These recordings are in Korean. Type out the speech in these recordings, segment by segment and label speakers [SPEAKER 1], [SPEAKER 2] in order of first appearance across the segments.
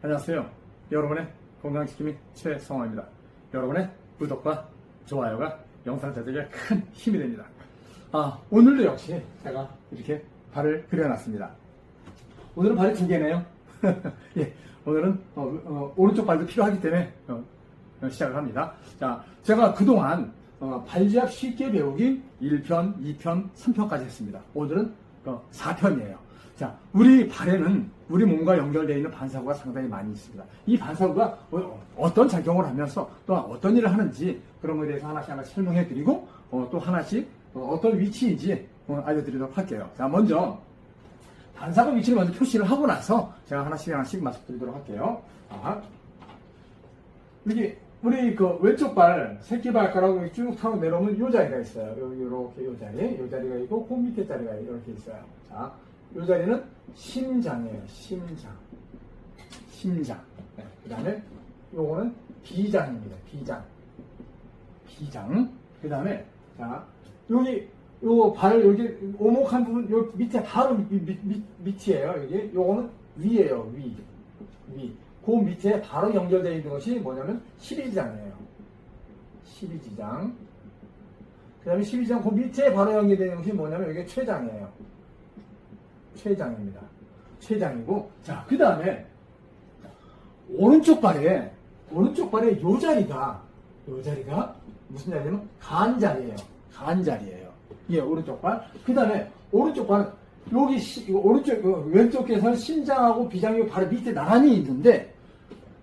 [SPEAKER 1] 안녕하세요. 여러분의 건강지킴이 최성화입니다. 여러분의 구독과 좋아요가 영상 제작에 큰 힘이 됩니다. 오늘도 역시 제가 이렇게 발을 그려놨습니다. 오늘은 발이 두 개네요. 예, 오늘은 오른쪽 발도 필요하기 때문에 시작을 합니다. 자, 제가 그동안 발지압 쉽게 배우기 1편, 2편, 3편까지 했습니다. 오늘은 4편이에요. 자, 우리 발에는 우리 몸과 연결되어 있는 반사구가 상당히 많이 있습니다. 이 반사구가 어떤 작용을 하면서 또 어떤 일을 하는지 그런 것에 대해서 하나씩 설명해 드리고 또 하나씩 어떤 위치인지 알려드리도록 할게요. 자, 먼저 반사구 위치를 먼저 표시를 하고 나서 제가 하나씩 말씀드리도록 할게요. 여기 우리 왼쪽 발 새끼발가락으로 쭉 타고 내려오면 요 자리가 있어요. 여기 이렇게 요 자리가 있고 그 밑에 자리가 이렇게 있어요. 자, 요 자리는 심장이에요. 심장. 네, 그 다음에 요거는 비장입니다. 비장. 그 다음에 자, 여기 요 발 여기 오목한 부분 요 밑에 바로 밑이에요. 여기 요거는 위에요. 위. 그 밑에 바로 연결되어 있는 것이 뭐냐면 12지장이에요. 12지장. 그 다음에 12지장 그 밑에 바로 연결되어 있는 것이 뭐냐면 이게 췌장이에요. 췌장입니다. 췌장이고, 자, 그 다음에 오른쪽 발에 요 자리가 무슨 자리냐면 간자리예요. 예, 오른쪽 발. 그 다음에 오른쪽 발은 여기 왼쪽에서는 심장하고 비장이 바로 밑에 나란히 있는데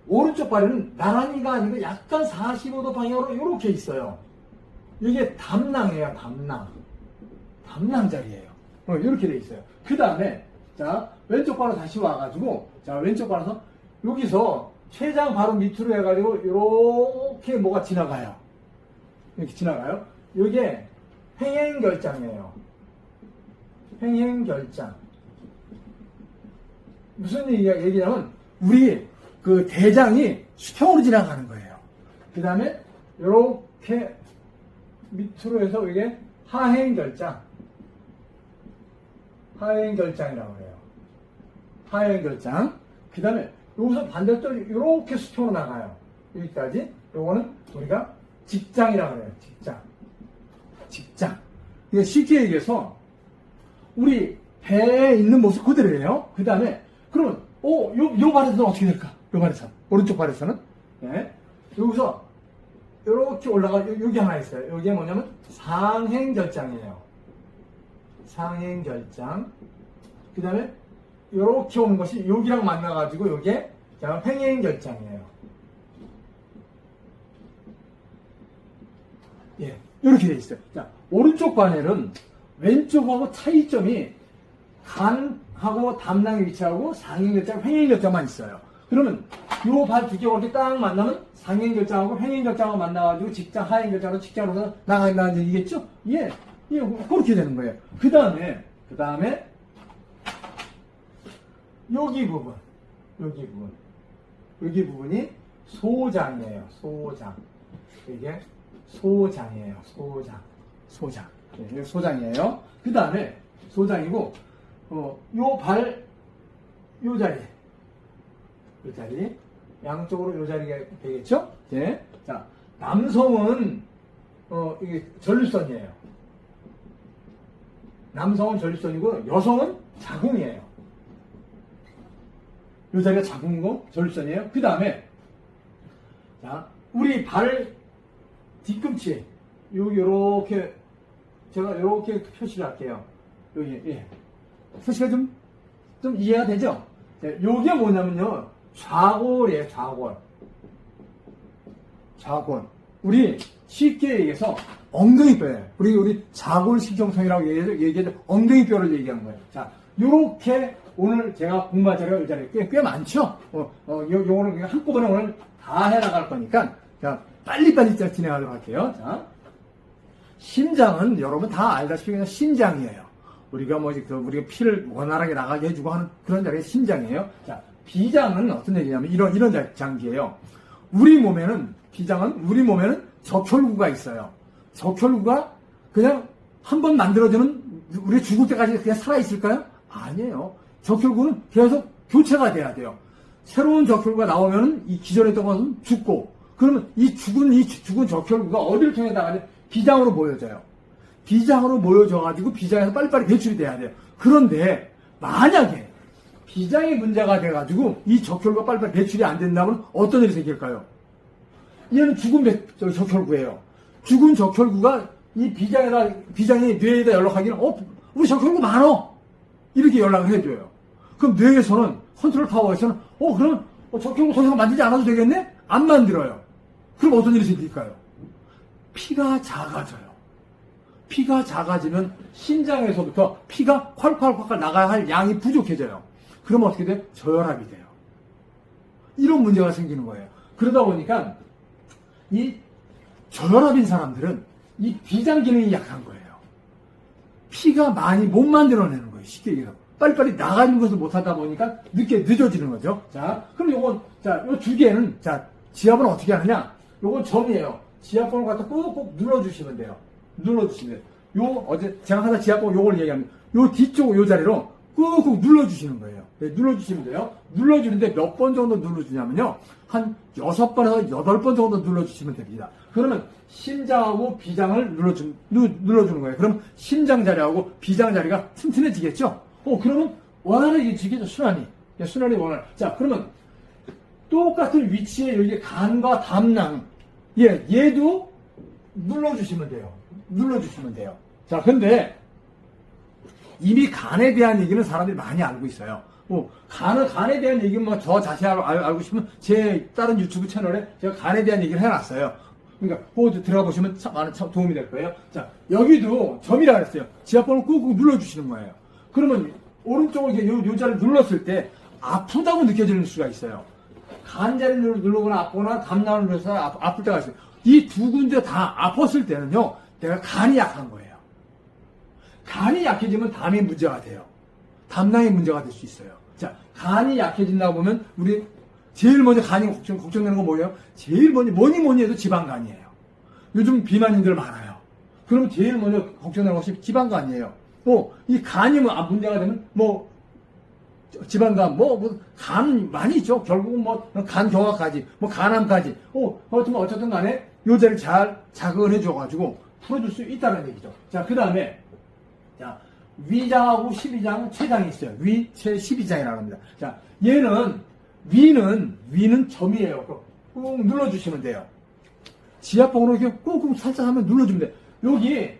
[SPEAKER 1] 오른쪽 발에는 나란히가 아니고 약간 45도 방향으로 이렇게 있어요. 이게 담낭이에요. 담낭 자리예요. 이렇게 돼 있어요. 그 다음에 자, 왼쪽 발로 다시 와가지고 자, 왼쪽 발에서 여기서 췌장 바로 밑으로 해가지고 이렇게 뭐가 지나가요. 이렇게 지나가요. 이게 횡행결장이에요. 횡행결장. 무슨 얘기냐면 우리 그 대장이 수평으로 지나가는 거예요. 그 다음에 이렇게 밑으로 해서 이게 하행결장이라고 해요. 하행결장. 그 다음에 여기서 반대로 이렇게 수평으로 나가요. 여기까지. 요거는 우리가 직장이라고 해요. 직장. 이게 쉽게 얘기해서 우리 배에 있는 모습 그대로예요. 그 다음에 그러면 요 발에서는 어떻게 될까? 요 발에서 오른쪽 발에서는 네. 여기서 이렇게 올라가 여기 하나 있어요. 여기에 뭐냐면 상행결장이에요. 상행결장. 그 다음에 이렇게 오는 것이 여기랑 만나가지고 요게 횡행결장이에요. 예, 이렇게 돼 있어요. 자, 오른쪽 바늘은 왼쪽하고 차이점이 간하고 담낭의 위치하고 상행결장, 횡행결장만 있어요. 그러면 요 발 두 개가 이렇게 딱 만나면 상행결장하고 횡행결장하고 만나가지고 직장, 하행결장으로 직장으로 나가는 얘기겠죠? 예, 그렇게 되는 거예요. 그 다음에 여기 부분이 소장이에요. 이게 소장이에요. 소장. 네, 소장이에요. 그 다음에 소장이고, 요 자리. 양쪽으로 요 자리가 되겠죠? 네. 자, 남성은, 이게 전립선이에요. 남성은 전립선이고, 여성은 자궁이에요. 요 자리가 자궁이고, 전립선이에요. 그 다음에, 자, 우리 발 뒤꿈치, 여기 요렇게, 제가 요렇게 표시를 할게요. 여기, 예. 표시가 좀 이해가 되죠? 네, 요게 뭐냐면요. 좌골이에요, 좌골. 우리 쉽게 얘기해서 엉덩이뼈예요. 우리 좌골신경통이라고 얘기해서 엉덩이뼈를 얘기하는 거예요. 자, 요렇게 오늘 제가 공부할 자리가 이 자리에 꽤 많죠? 요거는 한꺼번에 오늘 다 해나갈 거니까, 자, 빨리빨리 진행하도록 할게요. 자, 심장은 여러분 다 알다시피 그냥 심장이에요. 우리가 우리가 피를 원활하게 나가게 해주고 하는 그런 자리가 심장이에요. 자, 비장은 어떤 얘기냐면 이런 장기예요. 비장은 우리 몸에는 적혈구가 있어요. 적혈구가 그냥 한번 만들어지면 우리 죽을 때까지 그냥 살아있을까요? 아니에요. 적혈구는 계속 교체가 돼야 돼요. 새로운 적혈구가 나오면 이 기존에 있던 것은 죽고, 그러면 이 죽은 적혈구가 어디를 통해 나가냐? 비장으로 모여져요. 비장으로 모여져가지고 비장에서 빨리빨리 배출이 돼야 돼요. 그런데 만약에 비장이 문제가 돼가지고 이 적혈구가 빨리빨리 배출이 안 된다면 어떤 일이 생길까요? 얘는 죽은 적혈구예요. 죽은 적혈구가 이 비장이 뇌에다 연락하기는, 우리 적혈구 많어! 이렇게 연락을 해줘요. 그럼 뇌에서는, 컨트롤 타워에서는, 그럼 적혈구 더 이상 만들지 않아도 되겠네? 안 만들어요. 그럼 어떤 일이 생길까요? 피가 작아져요. 피가 작아지면 심장에서부터 피가 콸콸콸 나가야 할 양이 부족해져요. 그러면 어떻게 돼요? 저혈압이 돼요. 이런 문제가 생기는 거예요. 그러다 보니까 이 저혈압인 사람들은 이 비장 기능이 약한 거예요. 피가 많이 못 만들어내는 거예요. 쉽게 얘기해서. 빨리빨리 나가는 것을 못하다 보니까 늦어지는 거죠. 자, 그럼 요 두 개는, 지압은 어떻게 하느냐? 요건 점이에요. 지압봉을 갖다 꾹꾹 눌러주시면 돼요. 제가 항상 지압봉 요걸 얘기합니다. 요 뒤쪽 요 자리로 꾹꾹 눌러주시는 거예요. 네, 눌러주시면 돼요. 눌러주는데 몇 번 정도 눌러주냐면요. 한 6번에서 8번 정도 눌러주시면 됩니다. 그러면 심장하고 비장을 눌러주는 거예요. 그럼 심장 자리하고 비장 자리가 튼튼해지겠죠? 그러면 원활하게 이루어지겠죠, 순환이. 순환이 원활. 자, 그러면 똑같은 위치에 여기 간과 담낭. 얘도 눌러주시면 돼요. 자, 근데 이미 간에 대한 얘기는 사람들이 많이 알고 있어요. 간에 대한 얘기는 더 자세히 알고 싶으면 제 다른 유튜브 채널에 제가 간에 대한 얘기를 해놨어요. 그러니까 그거 들어가 보시면 참 도움이 될 거예요. 자, 여기도 점이라 했어요. 지압봉을 꾹꾹 눌러주시는 거예요. 그러면 오른쪽을 요 자리를 눌렀을 때 아프다고 느껴지는 수가 있어요. 간 자리를 누르거나 아프거나 담낭을 눌러서 아플 때가 있어요. 이 두 군데 다 아팠을 때는요, 내가 간이 약한 거예요. 간이 약해지면 담에 문제가 돼요. 담낭에 문제가 될 수 있어요. 자, 간이 약해진다 보면 우리 제일 먼저 간이 걱정되는 건 뭐예요? 제일 먼저 뭐니 해도 지방간이에요. 요즘 비만인들 많아요. 그럼 제일 먼저 걱정되는 것이 지방간이에요. 이 간이 문제가 되면 지방간, 간 많이 있죠. 결국은 간 경화까지, 간암까지. 어쨌든 간에 요 자리를 잘 자극을 해줘가지고 풀어줄 수 있다는 얘기죠. 자, 그 다음에, 위장하고 12장, 췌장이 있어요. 위, 췌, 12장이라고 합니다. 자, 얘는, 위는 점이에요. 꾹 눌러주시면 돼요. 지압봉으로 이렇게 꾹꾹 살짝 하면 눌러주면 돼요. 여기,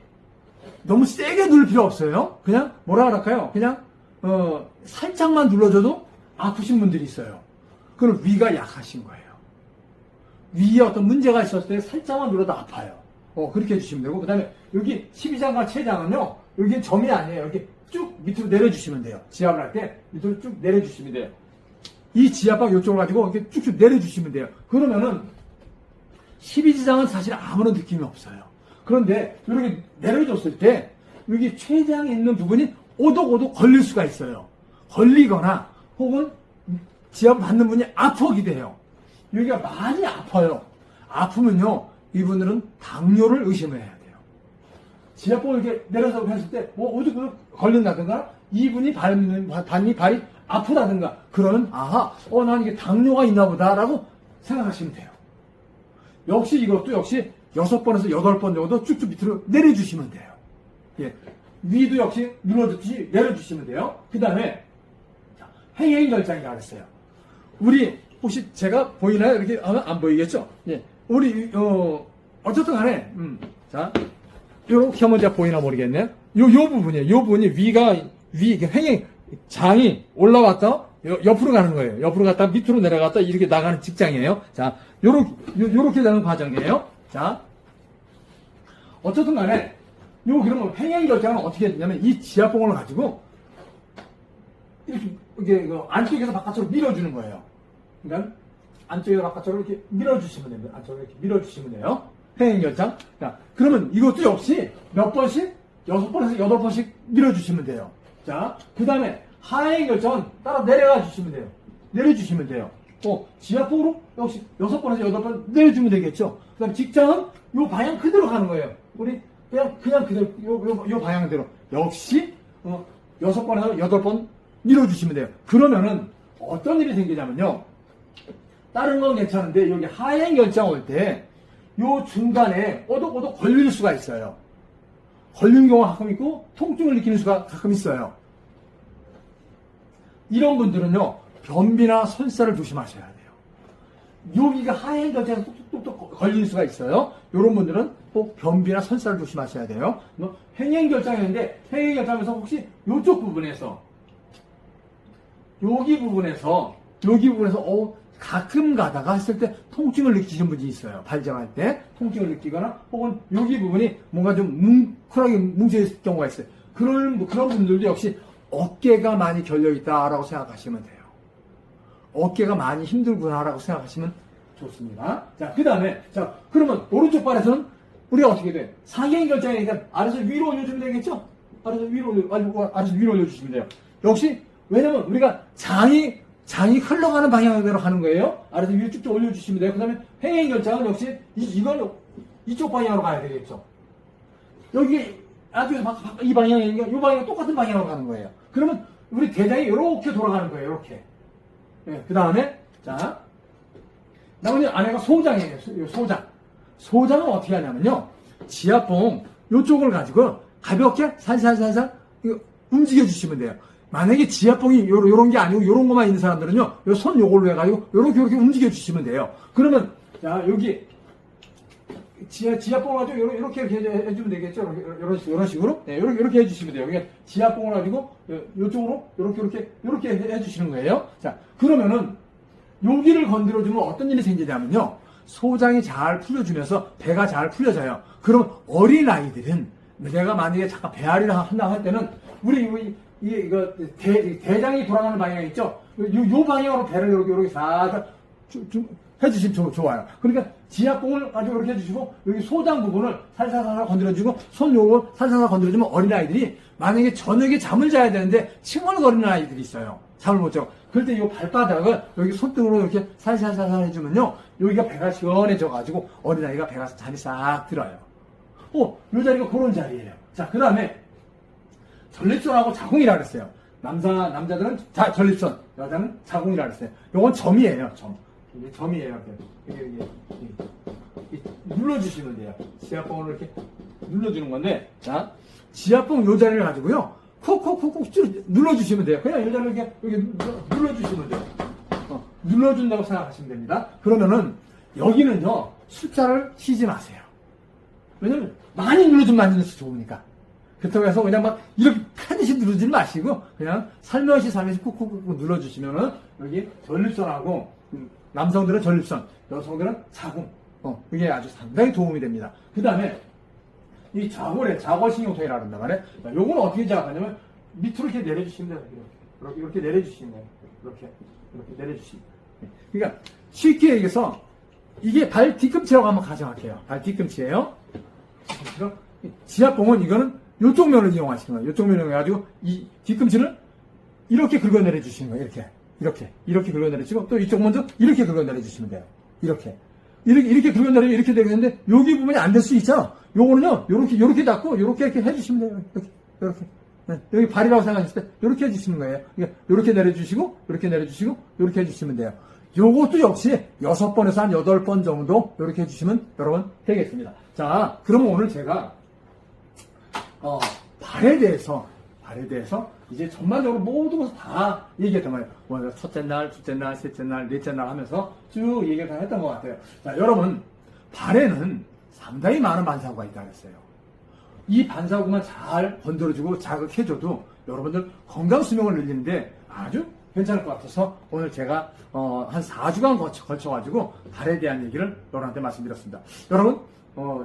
[SPEAKER 1] 너무 세게 누를 필요 없어요. 그냥, 뭐라 그럴까요? 그냥, 살짝만 눌러줘도 아프신 분들이 있어요. 그럼 위가 약하신 거예요. 위에 어떤 문제가 있었을 때 살짝만 눌러도 아파요. 그렇게 해주시면 되고, 그 다음에 여기 12장과 췌장은요, 여기 점이 아니에요. 이렇게 쭉 밑으로 내려주시면 돼요. 지압을 할 때 밑으로 쭉 내려주시면 돼요. 이 지압방 이쪽으로 가지고 이렇게 쭉쭉 내려주시면 돼요. 그러면은 12지장은 사실 아무런 느낌이 없어요. 그런데 이렇게 내려줬을 때 여기 췌장에 있는 부분이 오독오독 걸릴 수가 있어요. 걸리거나 혹은 지압 받는 분이 아프게 돼요. 여기가 많이 아파요. 아프면요, 이분들은 당뇨를 의심을 해야 돼요. 지압봉을 이렇게 내려서 했을 때 오독오독 걸린다든가 이분이 발이 아프다든가 그러면 난 이게 당뇨가 있나 보다라고 생각하시면 돼요. 역시 이것도 역시 6번에서 8번 정도 쭉쭉 밑으로 내려주시면 돼요. 예. 위도 역시 눌러주듯이 내려주시면 돼요. 그 다음에 행행결장이라고 했어요. 우리 혹시 제가 보이나요? 이렇게 하면 안 보이겠죠? 예. 우리 어쨌든 간에 자 요렇게 하면 제가 보이나 모르겠네요. 요 부분이에요. 요 부분이 장이 올라왔다 옆으로 가는 거예요. 옆으로 갔다 밑으로 내려갔다 이렇게 나가는 직장이에요. 자, 요렇게 되는 과정이에요. 자, 어쨌든 간에 그러면 행행결장은 어떻게 되냐면 이 지압봉을 가지고 이렇게 안쪽에서 바깥으로 밀어주는 거예요. 그러니까 안쪽에서 바깥으로 이렇게 밀어주시면 됩니다. 안쪽으로 이렇게 밀어주시면 돼요. 행행결장. 자, 그러면 이것도 역시 몇 번씩? 6번에서 8번씩 밀어주시면 돼요. 자, 그 다음에 하행결장은 따라 내려가 주시면 돼요. 내려주시면 돼요. 지압봉으로 역시 6번에서 8번 내려주면 되겠죠. 그 다음에 직장은 요 방향 그대로 가는 거예요. 우리 그냥 그대로 요 방향대로 역시 6번에서 8번 밀어주시면 돼요. 그러면은 어떤 일이 생기냐면요. 다른 건 괜찮은데 여기 하행 결장 올 때 요 중간에 오독오독 걸릴 수가 있어요. 걸리는 경우가 가끔 있고 통증을 느끼는 수가 가끔 있어요. 이런 분들은요, 변비나 설사를 조심하셔야 돼요. 여기가 하행 결장에서 뚝뚝뚝 걸릴 수가 있어요. 이런 분들은 꼭 변비나 설사를 조심하셔야 돼요. 행행 결장이었는데 행행 결장에서 혹시 이쪽 부분에서 여기 부분에서 가끔 가다가 했을 때 통증을 느끼시는 분이 있어요. 발정할 때 통증을 느끼거나 혹은 여기 부분이 뭔가 좀 뭉클하게 뭉쳐있을 경우가 있어요. 그런 분들도 역시 어깨가 많이 결려있다라고 생각하시면 돼요. 어깨가 많이 힘들구나라고 생각하시면 좋습니다. 자, 그 다음에, 자, 그러면 오른쪽 발에서는 우리가 어떻게 돼? 상행 결장이니까 아래서 위로 올려주면 되겠죠? 아래서 위로 올려주시면 돼요. 역시, 왜냐면 우리가 장이 흘러가는 방향대로 가는 거예요. 아래서 위로 쭉쭉 올려주시면 돼요. 그 다음에 행행 결장은 역시 이건 이쪽 방향으로 가야 되겠죠. 여기 아주 이 방향이니까 이 방향이 똑같은 방향으로 가는 거예요. 그러면 우리 대장이 이렇게 돌아가는 거예요. 이렇게. 네, 그 다음에 자, 나머지 안에가 소장이에요. 소장은 어떻게 하냐면요, 지압봉 요쪽을 가지고 가볍게 살살살살 움직여 주시면 돼요. 만약에 지압봉이 요런 게 아니고 요런 것만 있는 사람들은요, 요 손 요걸로 해가지고 요렇게 움직여 주시면 돼요. 그러면 자, 여기 지압봉을 가지고 이렇게 해주면 되겠죠. 이런 식으로. 네, 이렇게 해주시면 돼요. 그러니까 지압봉을 가지고 이쪽으로 이렇게 해주시는 거예요. 자, 그러면은 여기를 건드려주면 어떤 일이 생기냐면요, 소장이 잘 풀려주면서 배가 잘 풀려져요. 그럼 어린 아이들은 내가 만약에 잠깐 배앓이를 한다 할 때는 이거 대장이 돌아가는 방향 있죠. 요 방향으로 배를 이렇게 살짝 해주시면 좋아요. 그러니까 지압봉을 가지고 이렇게 해주시고 여기 소장 부분을 살살살 건드려주고 손 요걸 살살살 건드려주면 어린아이들이 만약에 저녁에 잠을 자야 되는데 칭얼거리는 아이들이 있어요. 잠을 못 자고. 그럴 때 이 발바닥을 여기 손등으로 이렇게 살살살살 해주면요, 여기가 배가 시원해져가지고 어린아이가 배가 잠이 싹 들어요. 요 자리가 그런 자리예요. 자, 그 다음에 전립선하고 자궁이라 그랬어요. 남자들은 전립선, 여자는 자궁이라 그랬어요. 요건 점이에요. 이게 점이에요. 이렇게 눌러주시면 돼요. 지압봉을 이렇게 눌러주는 건데, 자, 지압봉 요 자리를 가지고요, 콕콕콕콕 눌러주시면 돼요. 그냥 이 자리를 이렇게 눌러주시면 돼요. 눌러준다고 생각하시면 됩니다. 그러면은 여기는요, 숫자를 치지 마세요. 왜냐면 많이 눌러주면 안 돼서 좋으니까. 그렇다고 해서 그냥 막 이렇게 편히 누르지 마시고 그냥 살며시 쿡쿡쿡 눌러주시면은 여기 전립선하고, 남성들은 전립선, 여성들은 자궁, 이게 아주 상당히 도움이 됩니다. 그 다음에 이 좌골신경통이라고 한단 말이에요. 요거는 어떻게 자극하냐면 밑으로 이렇게 내려주시면 돼요. 이렇게 내려주시면 돼요. 이렇게 내려주시면 돼요. 그러니까 쉽게 얘기해서 이게 발 뒤꿈치라고 한번 가정할게요. 발 뒤꿈치예요. 지압봉은 이거는 요쪽 면을 이용하시는 거예요. 요쪽 면을 이용해가지고 이 뒤꿈치를 이렇게 긁어내려 주시는 거예요. 이렇게 긁어내려 주시고, 또 이쪽 먼저 이렇게 긁어내려 주시면 돼요. 이렇게 긁어내리면 이렇게 되겠는데, 여기 부분이 안 될 수 있죠? 요거는요, 요렇게 잡고, 요렇게 해주시면 돼요. 이렇게. 네, 여기 발이라고 생각하실 때, 요렇게 해주시는 거예요. 그러니까 요렇게 내려주시고, 요렇게 해주시면 돼요. 요것도 역시 6번에서 한 8번 정도 요렇게 해주시면 여러분 되겠습니다. 자, 그러면 오늘 제가, 발에 대해서 이제 전반적으로 모든 것을 다 얘기했던 거예요. 먼저 첫째 날, 둘째 날, 셋째 날, 넷째 날 하면서 쭉 얘기를 다 했던 것 같아요. 자, 여러분, 발에는 상당히 많은 반사구가 있다고 했어요. 이 반사구만 잘 건드려주고 자극해줘도 여러분들 건강 수명을 늘리는데 아주 괜찮을 것 같아서 오늘 제가 한 4주간 걸쳐가지고 발에 대한 얘기를 여러분한테 말씀드렸습니다. 여러분,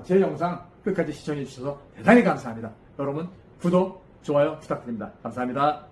[SPEAKER 1] 제 영상 끝까지 시청해 주셔서 대단히 감사합니다. 여러분, 구독, 좋아요 부탁드립니다. 감사합니다.